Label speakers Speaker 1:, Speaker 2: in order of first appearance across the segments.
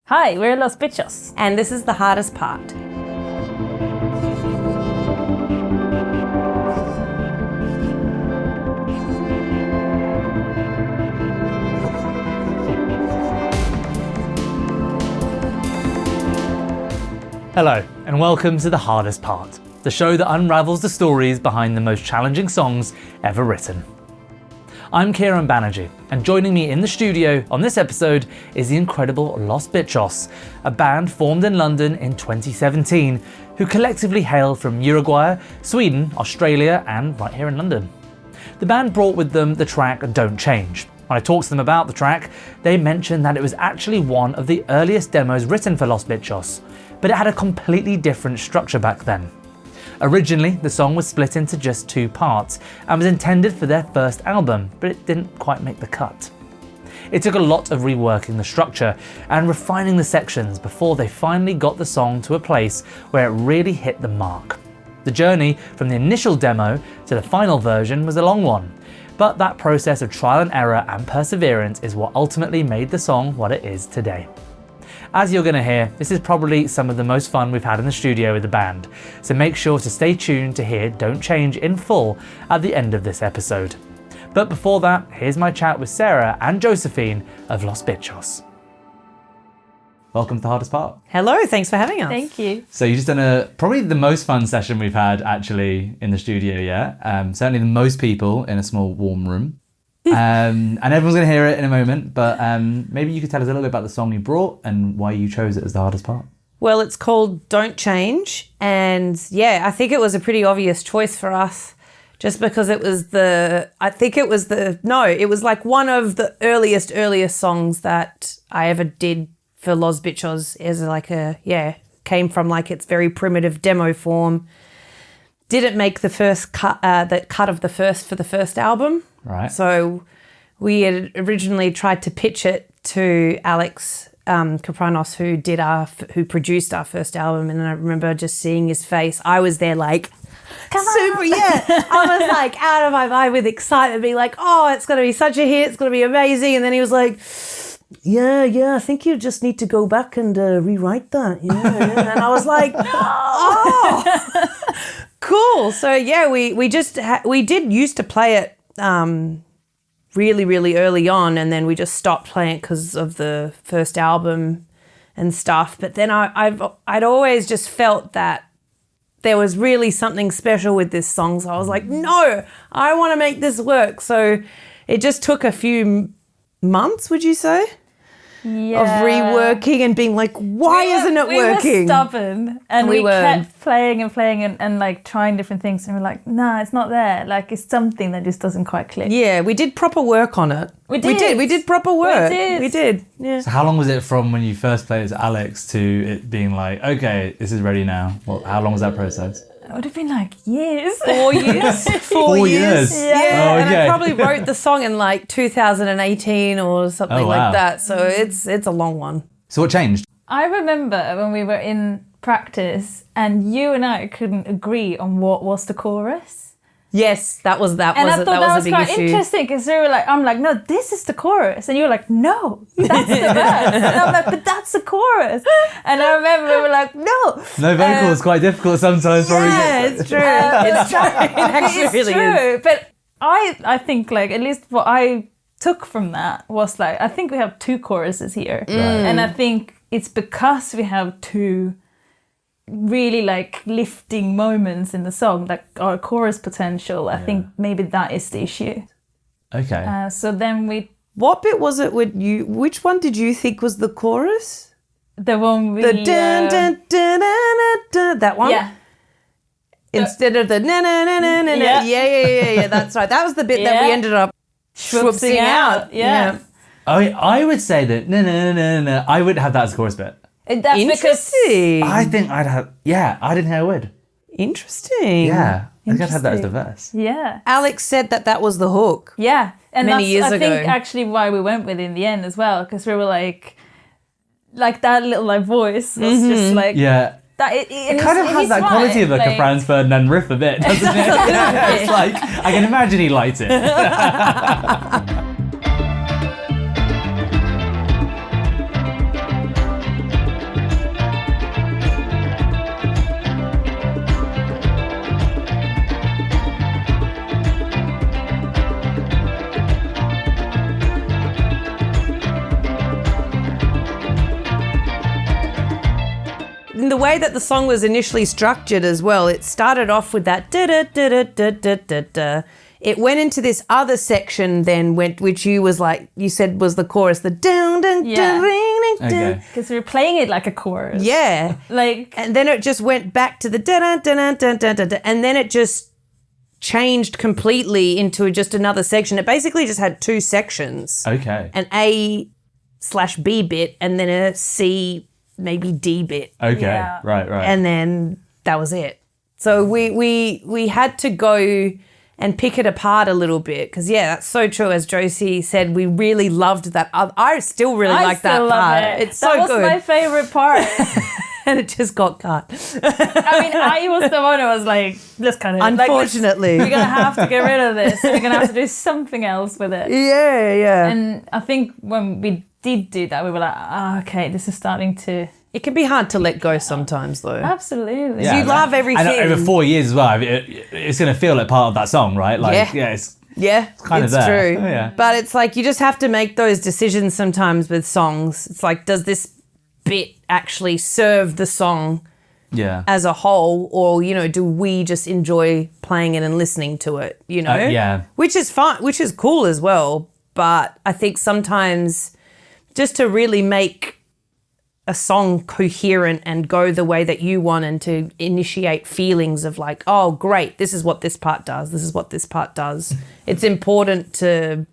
Speaker 1: Hi, we're Los Bitchos.
Speaker 2: And this is the hardest part.
Speaker 3: Hello, and welcome to The Hardest Part, the show that unravels the stories behind the most challenging songs ever written. I'm Kieron Banerji, and joining me in the studio on this episode is the incredible Los Bitchos, a band formed in London in 2017, who collectively hail from Uruguay, Sweden, Australia, and right here in London. The band brought with them the track Don't Change. When I talked to them about the track, they mentioned that it was actually one of the earliest demos written for Los Bitchos, but it had a completely different structure back then. Originally, the song was split into just 2 parts and was intended for their first album, but it didn't quite make the cut. It took a lot of reworking the structure and refining the sections before they finally got the song to a place where it really hit the mark. The journey from the initial demo to the final version was a long one, but that process of trial and error and perseverance is what ultimately made the song what it is today. As you're going to hear, this is probably some of the most fun we've had in the studio with the band, so make sure to stay tuned to hear Don't Change in full at the end of this episode. But before that, here's my chat with Sarah and Josephine of Los Bitchos. Welcome to The Hardest Part.
Speaker 2: Hello, thanks for having us.
Speaker 1: Thank you.
Speaker 3: So you just done probably the most fun session we've had actually in the studio yet. Certainly the most people in a small warm room. And everyone's going to hear it in a moment, but maybe you could tell us a little bit about the song you brought and why you chose it as the hardest part.
Speaker 2: Well, it's called Don't Change, and yeah, I think it was a pretty obvious choice for us just because it was like one of the earliest songs that I ever did for Los Bitchos as came from like its very primitive demo form. Didn't make the first cut, for the first album.
Speaker 3: Right.
Speaker 2: So we had originally tried to pitch it to Alex Kapranos, who produced our first album, and I remember just seeing his face. I was there like, come super, on. Yeah. I was like out of my mind with excitement, being like, oh, it's going to be such a hit, it's going to be amazing. And then he was like, yeah, I think you just need to go back and rewrite that. Yeah. And I was like, oh, cool. So yeah, we did used to play it really, really early on, and then we just stopped playing it because of the first album and stuff. But then I'd always just felt that there was really something special with this song. So I was like, no, I want to make this work. So it just took a few months, would you say?
Speaker 1: Yeah.
Speaker 2: Of reworking and being like, why isn't it working?
Speaker 1: We were stubborn and we kept playing and like trying different things, and we're like, nah, it's not there. Like, it's something that just doesn't quite click.
Speaker 2: Yeah, we did proper work on it. We did proper work. We did. Yeah.
Speaker 3: So how long was it from when you first played it to Alex to it being like, okay, this is ready now? Well, how long was that process?
Speaker 1: It would have been like years.
Speaker 2: 4 years.
Speaker 3: 4 years.
Speaker 2: Yeah,
Speaker 3: oh, okay.
Speaker 2: And I probably wrote the song in like 2018 or something like that. So it's a long one.
Speaker 3: So what changed?
Speaker 1: I remember when we were in practice and you and I couldn't agree on what was the chorus.
Speaker 2: Yes, that was
Speaker 1: and I thought that was quite interesting because I'm like, no, this is the chorus, and you were like, no, that's the verse, and I'm like, but that's the chorus, and I remember we were like, no
Speaker 3: vocal is quite difficult sometimes.
Speaker 2: Yeah, it's true. It's true. It actually really is.
Speaker 1: But I think like at least what I took from that was like I think we have 2 choruses here, and I think it's because we have 2 really like lifting moments in the song, like our chorus potential. I think maybe that is the issue.
Speaker 3: Okay.
Speaker 1: So then
Speaker 2: what bit was it with you? Which one did you think was the chorus?
Speaker 1: The one we...
Speaker 2: The dun dun dun dun dun. That one?
Speaker 1: Yeah.
Speaker 2: Instead of the na na na na na. Yeah. That's right. That was the bit that we ended up swoopsing out.
Speaker 1: Yeah.
Speaker 3: I would say that no. I would have that as a chorus bit.
Speaker 1: That's
Speaker 2: interesting.
Speaker 3: I think I'd have. Yeah, I didn't think I would.
Speaker 2: Interesting.
Speaker 3: Yeah, I think I'd have that as the verse.
Speaker 1: Yeah.
Speaker 2: Alex said that was the hook.
Speaker 1: Yeah, and
Speaker 2: many years ago.
Speaker 1: I think actually why we went with it in the end as well, because we were like that little like voice was just like that.
Speaker 3: It kind of has that quality of like a Franz Ferdinand riff a bit, doesn't it? It's like I can imagine he liked it.
Speaker 2: in the way that the song was initially structured as well, it started off with that da-da-da-da-da-da-da-da. It went into this other section then, which you said was the chorus, the down, down, down,
Speaker 3: Okay.
Speaker 1: Because we were playing it like a chorus.
Speaker 2: yeah.
Speaker 1: Like,
Speaker 2: And then it just went back to the da-da-da-da-da-da-da, and then it just changed completely into just another section. It basically just had two sections.
Speaker 3: Okay.
Speaker 2: An A/B bit and then a C, maybe D bit.
Speaker 3: Okay.
Speaker 1: Yeah.
Speaker 3: Right.
Speaker 2: And then that was it. So we had to go and pick it apart a little bit because, yeah, that's so true. As Josie said, we really loved that. I still really like that part. It's so good.
Speaker 1: That was my favorite part.
Speaker 2: And it just got cut.
Speaker 1: I mean, I was the one who was like, let's kind of...
Speaker 2: Unfortunately.
Speaker 1: We're going to have to get rid of this. We're going to have to do something else with it.
Speaker 2: Yeah.
Speaker 1: And I think when we did do that, we were like, okay, this is starting to...
Speaker 2: It can be hard to let go sometimes, though.
Speaker 1: Absolutely.
Speaker 3: Yeah,
Speaker 2: You love everything.
Speaker 3: And over 4 years as well, it's going to feel like part of that song, right? Like,
Speaker 2: Yeah.
Speaker 3: it's
Speaker 2: kind
Speaker 3: of
Speaker 2: it's
Speaker 3: there.
Speaker 2: true.
Speaker 3: Oh, yeah.
Speaker 2: But it's like you just have to make those decisions sometimes with songs. It's like, does this bit actually serve the song
Speaker 3: yeah.
Speaker 2: as a whole, or do we just enjoy playing it and listening to it?
Speaker 3: Yeah.
Speaker 2: Which is fun, which is cool as well. But I think sometimes just to really make a song coherent and go the way that you want, and to initiate feelings of like, oh, great, this is what this part does, this is what this part does. It's important to,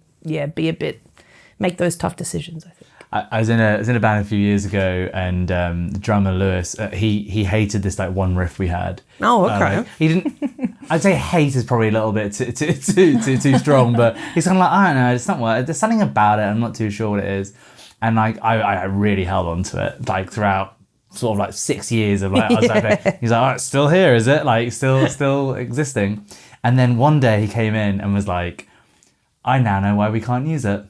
Speaker 2: make those tough decisions, I think.
Speaker 3: I was in a band a few years ago, and the drummer Lewis, he hated this like one riff we had.
Speaker 2: Oh, okay.
Speaker 3: He didn't. I'd say hate is probably a little bit too strong, but he's kind of like, I don't know, it's not what. There's something about it. I'm not too sure what it is, and like I really held on to it like throughout sort of like 6 years of like I was like, he's like, oh, it's still here, is it? Like still existing? And then one day he came in and was like, I now know why we can't use it.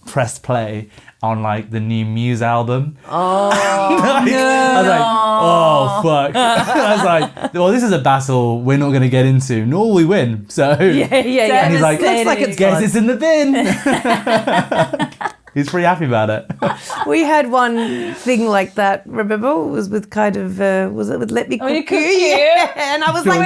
Speaker 3: Pressed play on like the new Muse album.
Speaker 2: Oh,
Speaker 3: I was like, oh fuck. I was like, well, this is a battle we're not going to get into, nor will we win. So
Speaker 2: yeah.
Speaker 3: And he's like,
Speaker 2: looks like it's
Speaker 3: guess
Speaker 2: fun.
Speaker 3: it's in the bin. He's pretty happy about it.
Speaker 2: We had one thing like that. Remember, it was with kind of was it with "Let Me Cook You?" Yeah. And I was like,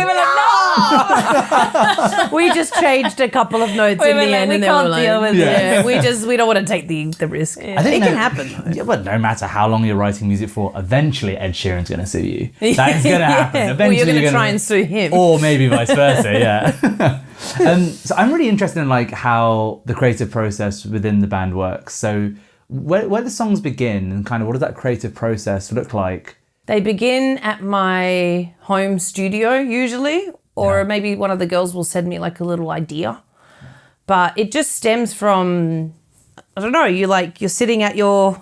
Speaker 2: no. We just changed a couple of notes in the end, and they were like,
Speaker 1: deal with
Speaker 2: we don't want to take the risk.
Speaker 3: I think
Speaker 2: it can happen though.
Speaker 3: Yeah, but no matter how long you're writing music for, eventually Ed Sheeran's going to sue you. That is going to happen. Eventually,
Speaker 2: Well, you're going to try and sue him,
Speaker 3: or maybe vice versa. Yeah. So I'm really interested in like how the creative process within the band works. So where the songs begin, and kind of what does that creative process look like?
Speaker 2: They begin at my home studio usually, or maybe one of the girls will send me like a little idea. But it just stems from, I don't know, you're sitting at your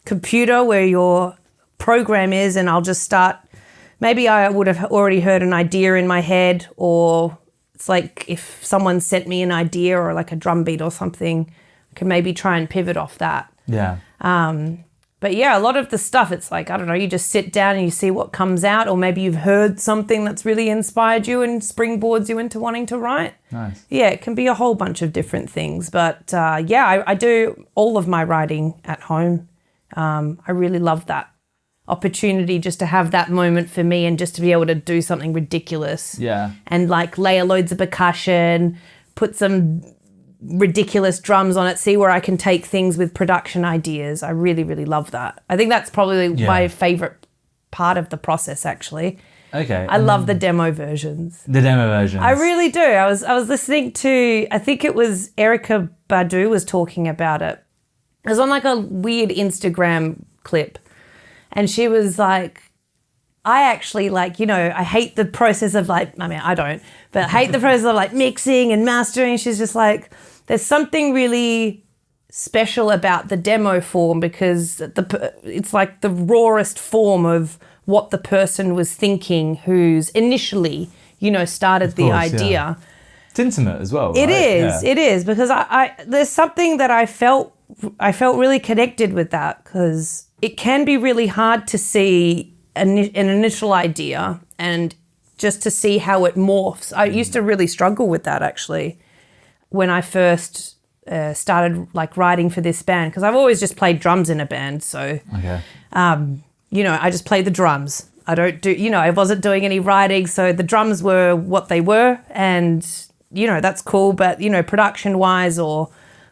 Speaker 2: computer where your program is, and I'll just start. Maybe I would have already heard an idea in my head, or it's like if someone sent me an idea or like a drum beat or something, I can maybe try and pivot off that.
Speaker 3: Yeah.
Speaker 2: But yeah, a lot of the stuff, it's like, I don't know, you just sit down and you see what comes out, or maybe you've heard something that's really inspired you and springboards you into wanting to write.
Speaker 3: Nice.
Speaker 2: Yeah, it can be a whole bunch of different things. But I do all of my writing at home. I really love that opportunity just to have that moment for me, and just to be able to do something ridiculous.
Speaker 3: Yeah.
Speaker 2: And like layer loads of percussion, put some ridiculous drums on it, see where I can take things with production ideas. I really, really love that. I think that's probably my favorite part of the process, actually.
Speaker 3: Okay.
Speaker 2: I love the demo versions.
Speaker 3: The demo versions.
Speaker 2: I really do. I was listening to, I think it was Erykah Badu was talking about it. It was on like a weird Instagram clip, and she was like, I actually like, I hate the process of like, I mean, I don't, but I hate the process of like mixing and mastering. She's just like, there's something really special about the demo form, because it's like the rawest form of what the person was thinking who's initially, started the idea. Yeah.
Speaker 3: It's intimate as well, right?
Speaker 2: It is.
Speaker 3: Yeah.
Speaker 2: It is, because I there's something that I felt really connected with that, because it can be really hard to see an initial idea and just to see how it morphs. I used to really struggle with that, actually, when I first started like writing for this band, because I've always just played drums in a band. So,
Speaker 3: Okay.
Speaker 2: I just play the drums. I wasn't doing any writing, so the drums were what they were, and that's cool. But production wise or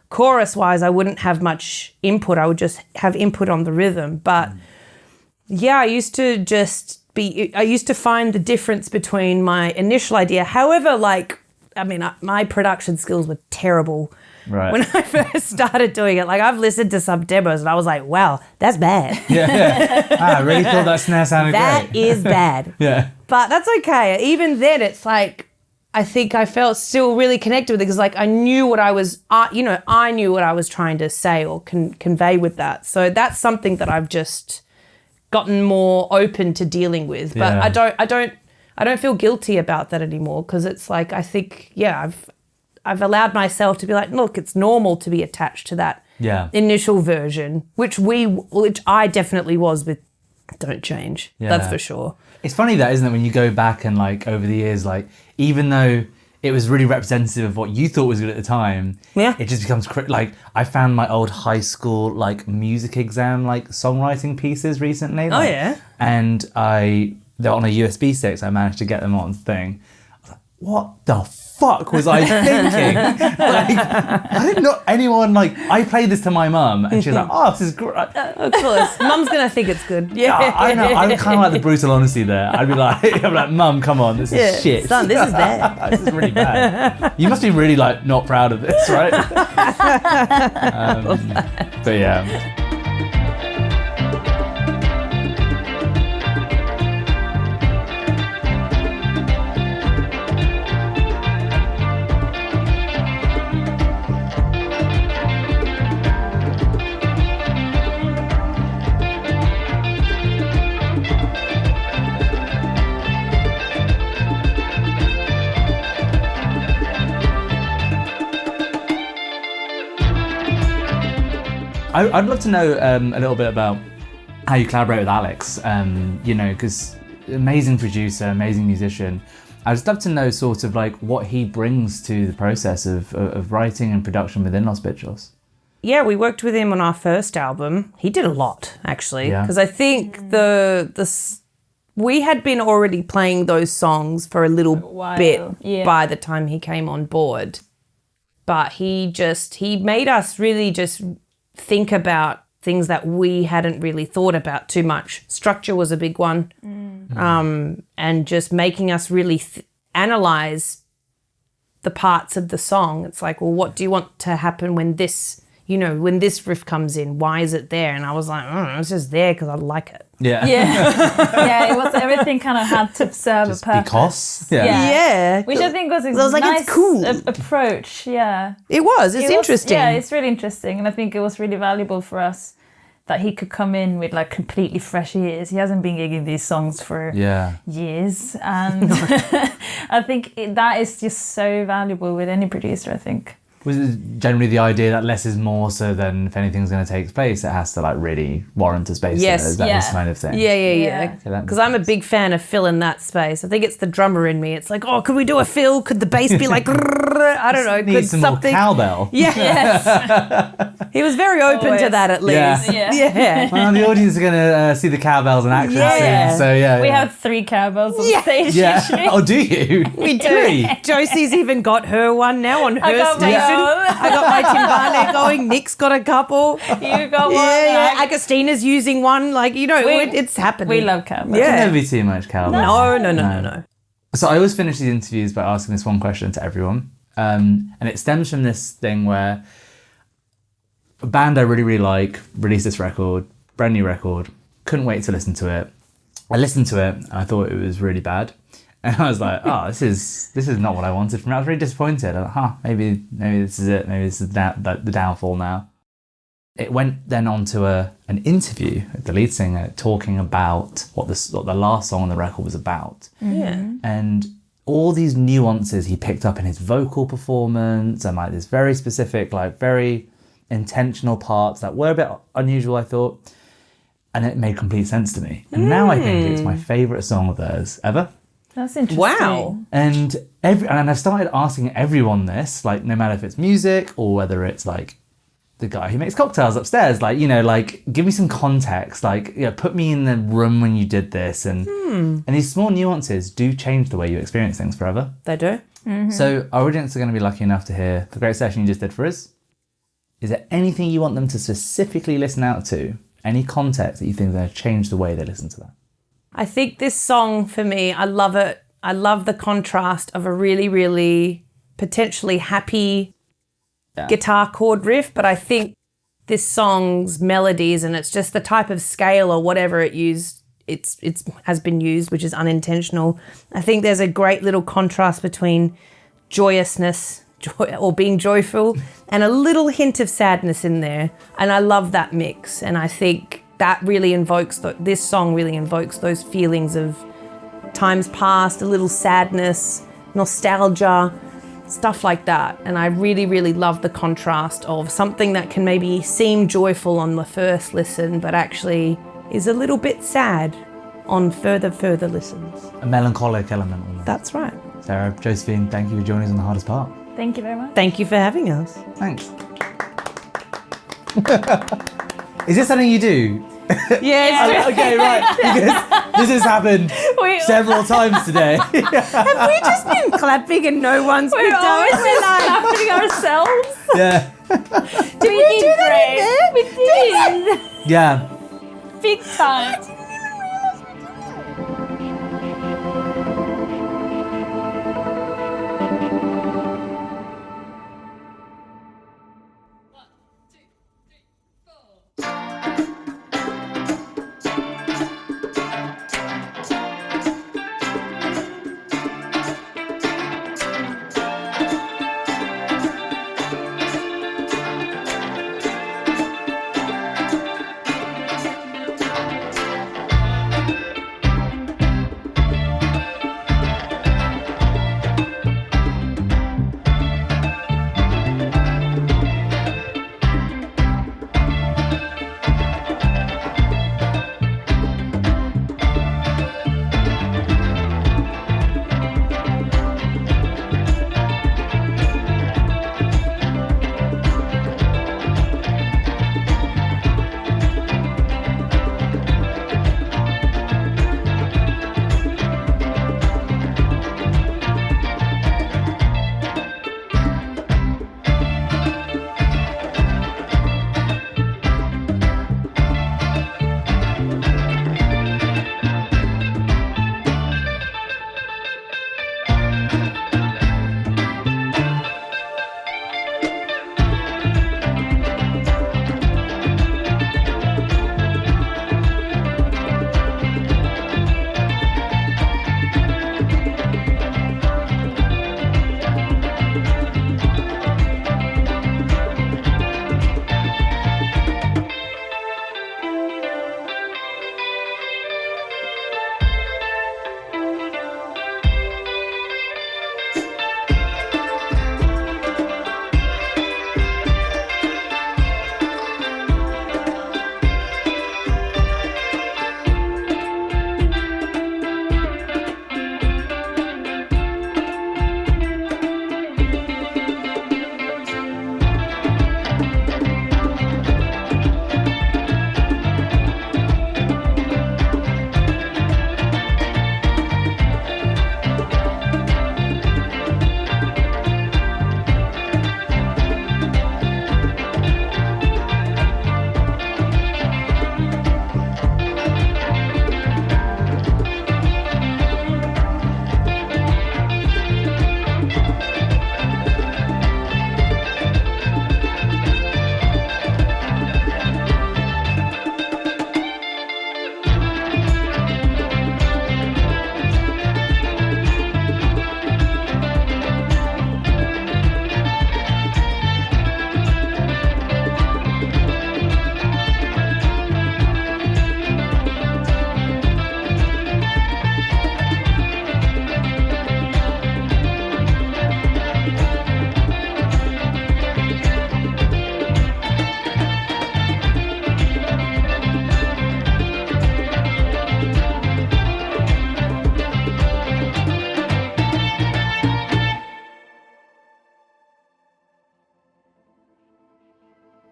Speaker 2: chorus wise, I wouldn't have much input. I would just have input on the rhythm. But I used to find the difference between my initial idea. However, my production skills were terrible.
Speaker 3: Right.
Speaker 2: When I first started doing it, I've listened to some demos and I was like, wow, that's bad.
Speaker 3: Yeah. I really thought that snare sounded great.
Speaker 2: That is bad.
Speaker 3: Yeah.
Speaker 2: But that's okay. Even then, it's I think I felt still really connected with it because I knew what I was, I knew what I was trying to say or convey with that. So that's something that I've just gotten more open to dealing with. But I don't feel guilty about that anymore because it's I think, I've allowed myself to be look, it's normal to be attached to that initial version, which I definitely was with Don't Change. Yeah. That's for sure.
Speaker 3: It's funny that, isn't it, when you go back and over the years, even though it was really representative of what you thought was good at the time, it just becomes I found my old high school music exam songwriting pieces recently.
Speaker 2: Oh yeah.
Speaker 3: And they're on a USB stick, so I managed to get them on the thing. I was like, what the fuck was I thinking? I didn't know anyone I played this to my mum and she was like, oh, this is great.
Speaker 2: Of course. Mum's gonna think it's good.
Speaker 3: Yeah, I know. I'm kind of like the brutal honesty there. I'd be like, Mum, come on, this is shit.
Speaker 2: Son, this is bad.
Speaker 3: This is really bad. You must be really not proud of this, right? But yeah. I'd love to know a little bit about how you collaborate with Alex, because amazing producer, amazing musician. I'd just love to know sort of what he brings to the process of writing and production within Los Bitchos.
Speaker 2: Yeah, we worked with him on our first album. He did a lot, actually, because I think we had been already playing those songs for a little bit by the time he came on board. But he made us really just think about things that we hadn't really thought about too much. Structure was a big one. And just making us really analyze the parts of the song. It's what do you want to happen when this riff comes in? Why is it there? And I was like, it's just there because I like it.
Speaker 3: Yeah.
Speaker 1: Yeah, it was, everything kind of had to serve
Speaker 3: just
Speaker 1: a purpose.
Speaker 3: Because?
Speaker 2: Yeah.
Speaker 1: Which I think was a nice
Speaker 2: it's cool.
Speaker 1: approach, yeah.
Speaker 2: It was, it's interesting.
Speaker 1: It's really interesting. And I think it was really valuable for us that he could come in with completely fresh ears. He hasn't been gigging these songs for years. And I think that is just so valuable with any producer, I think.
Speaker 3: Was it generally the idea that less is more, so then if anything's going to take place, it has to really warrant a space?
Speaker 2: Yes,
Speaker 3: is that this kind of thing?
Speaker 2: Yeah. Because I'm a big fan of filling that space. I think it's the drummer in me. It's could we do a fill? Could the bass be I don't know.
Speaker 3: Need
Speaker 2: could
Speaker 3: some
Speaker 2: something
Speaker 3: more cowbell.
Speaker 2: Yeah.
Speaker 1: Yes.
Speaker 2: He was very open to that at least.
Speaker 1: Yeah.
Speaker 3: Well, the audience are going to see the cowbells in action soon. So
Speaker 1: we have 3 cowbells on stage.
Speaker 3: Yeah. Oh, do you?
Speaker 2: We do. Josie's even got her one now on her station. I got my timbale going. Nick's got a couple.
Speaker 1: You got one.
Speaker 2: Yeah. Agostina's using one. It's happening.
Speaker 1: We love cowbell.
Speaker 3: It can never be too much cowbell.
Speaker 2: No.
Speaker 3: So I always finish these interviews by asking this one question to everyone. And it stems from this thing where a band I really, really like released this record, brand new record, couldn't wait to listen to it. I listened to it and I thought it was really bad. And I was like, this is not what I wanted from it. I was really disappointed. I was like, maybe this is it. Maybe this is the downfall now. It went then on to an interview with the lead singer talking about what the last song on the record was about.
Speaker 2: Yeah.
Speaker 3: And all these nuances he picked up in his vocal performance and this very specific, very intentional parts that were a bit unusual, I thought. And it made complete sense to me. And now I think it's my favourite song of theirs ever.
Speaker 1: That's interesting.
Speaker 2: Wow.
Speaker 3: And I've started asking everyone this, no matter if it's music or whether it's the guy who makes cocktails upstairs. Like, you know, like, give me some context. Like, yeah, put me in the room when you did this. And these small nuances do change the way you experience things forever.
Speaker 2: They do.
Speaker 3: So our audience are going to be lucky enough to hear the great session you just did for us. Is there anything you want them to specifically listen out to? Any context that you think is going to change the way they listen to that?
Speaker 2: I think this song, for me, I love it. I love the contrast of a really, really potentially happy guitar chord riff, but I think this song's melodies, and it's just the type of scale or whatever it has been used, which is unintentional. I think there's a great little contrast between joyousness, or being joyful, and a little hint of sadness in there. And I love that mix. And I think that really this song really invokes those feelings of times past, a little sadness, nostalgia, stuff like that. And I really, really love the contrast of something that can maybe seem joyful on the first listen, but actually is a little bit sad on further listens.
Speaker 3: A melancholic element.
Speaker 2: That's right.
Speaker 3: Sarah, Josephine, thank you for joining us on The Hardest Part.
Speaker 1: Thank you very much.
Speaker 2: Thank you for having us.
Speaker 3: Thanks. Is this something you do?
Speaker 2: Yes.
Speaker 3: Okay, right. Because this has happened several times today.
Speaker 2: Have we just been clapping and no one's
Speaker 1: We've
Speaker 2: picked
Speaker 1: always
Speaker 2: up?
Speaker 1: been clapping ourselves.
Speaker 3: Yeah.
Speaker 1: Did we do that? We did.
Speaker 3: Yeah.
Speaker 1: Big time.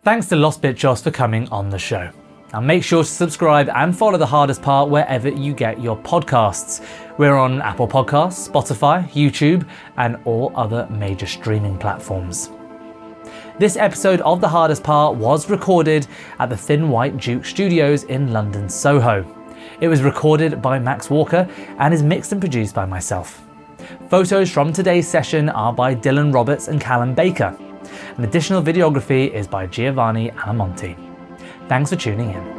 Speaker 3: Thanks to Los Bitchos for coming on the show. And make sure to subscribe and follow The Hardest Part wherever you get your podcasts. We're on Apple Podcasts, Spotify, YouTube, and all other major streaming platforms. This episode of The Hardest Part was recorded at the Thin White Duke Studios in London, Soho. It was recorded by Max Walker and is mixed and produced by myself. Photos from today's session are by Dylan Roberts and Callum Baker. And additional videography is by Giovanni and Almonte. Thanks for tuning in.